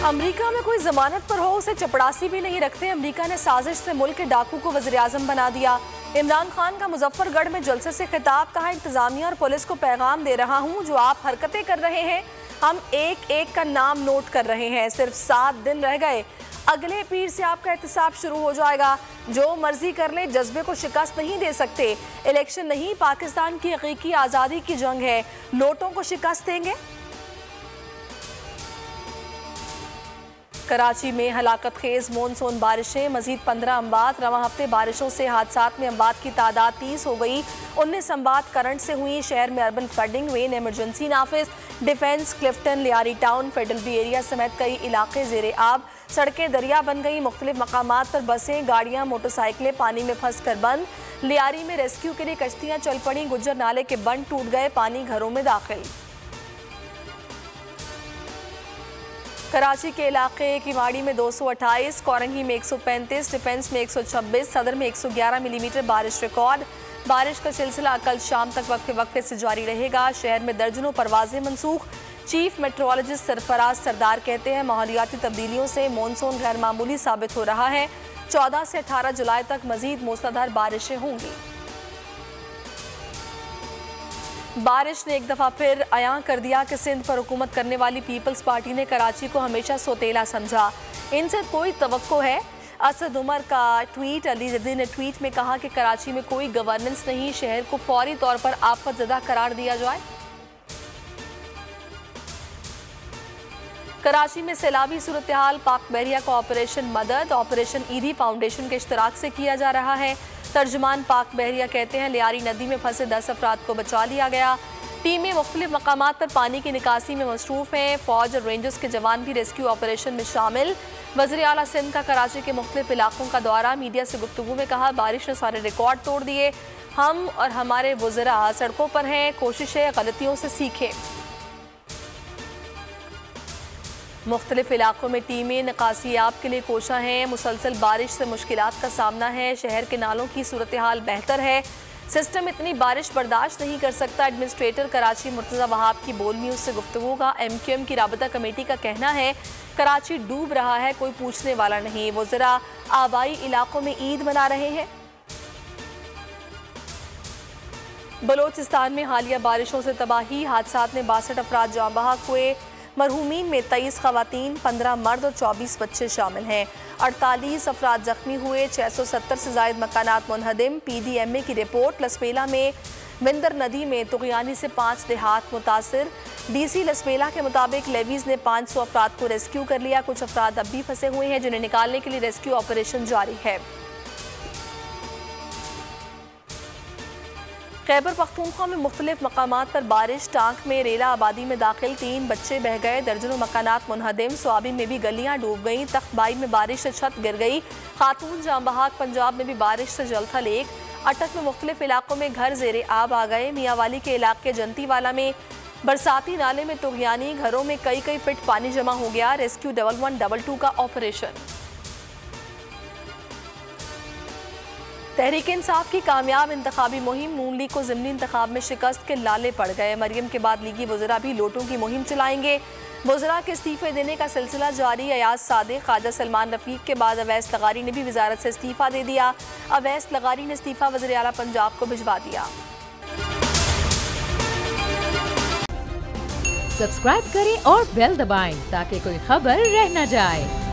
America में कोई जमानत पर हो उसे चपड़ासी भी नहीं रखते। अमेरिका ने साजिश से मुल्क के डाकू को वज़ीर-ए-आज़म बना दिया। इमरान खान का मुजफ्फरगढ़ में जलसे से खिताब, कहा इंतजामिया और पुलिस को पैगाम दे रहा हूँ, जो आप हरकतें कर रहे हैं हम एक एक का नाम नोट कर रहे हैं। सिर्फ 7 दिन रह गए, अगले पीर से आपका एहतसाब शुरू हो जाएगा। जो मर्जी कर ले, जज्बे को शिकस्त नहीं दे सकते। इलेक्शन नहीं, पाकिस्तान की हकीकी आज़ादी की जंग है। नोटों को शिकस्त देंगे। कराची में हलाकत खेज मानसून बारिशें, मजीद 15 अम्बात। रवां हफ्ते बारिशों से हादसात में अम्बात की तादाद 30 हो गई। 19 अम्बात करंट से हुई। शहर में अर्बन फ्लडिंग, रेन इमरजेंसी नाफिज। Defence, Clifton, Lyari town, Federal B area समेत कई इलाके जेरे आब। सड़कें दरिया बन गई। मुख्तलिफ मकामात पर बसें, गाड़ियाँ, मोटरसाइकिलें पानी में फंस कर बंद। लियारी में रेस्क्यू के लिए कश्तियाँ चल पड़ी। गुज्जर नाले के बंद टूट गए, पानी घरों में दाखिल। कराची के इलाके किवाड़ी में 228, कोरंगी में 135, डिफेंस में 126, सदर में 111 मिलीमीटर बारिश रिकॉर्ड। बारिश का सिलसिला कल शाम तक वक्फे वक्फे से जारी रहेगा। शहर में दर्जनों परवाजें मनसूख। चीफ मेट्रोलॉजिस्ट सरफराज सरदार कहते हैं माहौलियाती तब्दीलियों से मानसून गैर मामूली साबित हो रहा है। 14 से 18 जुलाई तक मजीद मूसलाधार बारिशें होंगी। बारिश ने एक दफ़ा फिर अयां कर दिया कि सिंध पर हुकूमत करने वाली पीपल्स पार्टी ने कराची को हमेशा सोतेला समझा। इनसे कोई तवक्को है। असद उमर का ट्वीट, अली जद्दी ने ट्वीट में कहा कि कराची में कोई गवर्नेंस नहीं, शहर को फौरी तौर पर आफतज़दा करार दिया जाए। कराची में सैलाबी सूरत हाल, पाक बहरिया का ऑपरेशन मदद, ऑपरेशन ईदी फाउंडेशन के इश्तराक से किया जा रहा है। तर्जुमान पाक बहरिया कहते हैं लियारी नदी में फंसे 10 अफराद को बचा लिया गया। टीमें मुख्तलिफ मकामात पर पानी की निकासी में मसरूफ़ हैं। फौज और रेंजर्स के जवान भी रेस्क्यू ऑपरेशन में शामिल। वज़ीर आला सिंध का कराची के मुख्तलिफ इलाकों का दौरा, मीडिया से गुफ्तगू में कहा बारिश ने सारे रिकॉर्ड तोड़ दिए। हम और हमारे वज़रा सड़कों पर हैं, कोशिश है गलतियों से सीखें। मुख्तलिफ इलाकों में टीमें निकासियाब के लिए कोशा हैं। मुसलसल बारिश से मुश्किलात का सामना है। शहर के नालों की सूरत हाल बेहतर है। सिस्टम इतनी बारिश बर्दाश्त नहीं कर सकता। एडमिनिस्ट्रेटर कराची मुर्तज़ा वहाब की बोल न्यूज़ से गुफ्तगू का। MQM की राबता कमेटी का कहना है कराची डूब रहा है, कोई पूछने वाला नहीं। वज़रा आबाई इलाकों में ईद मना रहे हैं। बलोचिस्तान में हालिया बारिशों से तबाही, हादसात में 62 अफराद जाँ बहक हुए। मरहूमीन में 23 खवातीन, 15 मर्द और 24 बच्चे शामिल हैं। 48 अफराद जख्मी हुए। 670 से ज़ायद मकानात मुनहदिम। PDMA की रिपोर्ट, लसपेला में विंदर नदी में तुग़यानी से 5 देहात मुतासिर। DC लसपेला के मुताबिक लेवीज़ ने 500 अफराद को रेस्क्यू कर लिया। कुछ अफराद अब भी फंसे हुए हैं, जिन्हें निकालने के लिए रेस्क्यू ऑपरेशन जारी है। खैबर पख्तूनख्वा में मुख्तलिफ मकामात पर बारिश। टांक में रेला आबादी में दाखिल 3 बच्चे बह गए। दर्जनों मकानात मुनहदिम। स्वाबी में भी गलियां डूब गईं। तख्तबाई में बारिश से छत गिर गई। खातून जाँ बहक। पंजाब में भी बारिश से जलथल एक। अटक में मुख्तलिफ इलाकों में घर जेरे आब आ गए। मियांवाली के इलाके जंतीवाला में बरसाती नाले में तुग़यानी, घरों में कई फिट पानी जमा हो गया। रेस्क्यू 1122 का ऑपरेशन। तहरीक इंसाफ की कामयाब इंतखाबी मुहिम, नून लीग को ज़िमनी इंतखाब में शिकस्त के लाले पड़ गए। मरियम के बाद लीगी वज़रा भी लोटों की मुहिम चलाएंगे। वज़रा के इस्तीफ़े देने का सिलसिला जारी। अयाज सादिक, ख्वाजा सलमान रफ़ीक के बाद अवैस लगारी ने भी वज़ारत से इस्तीफ़ा दे दिया। अवैस लगारी ने इस्तीफ़ा वज़ीर आला पंजाब को भिजवा दिया। सब्सक्राइब करें और बेल दबाएं ताकि कोई खबर रह न जाए।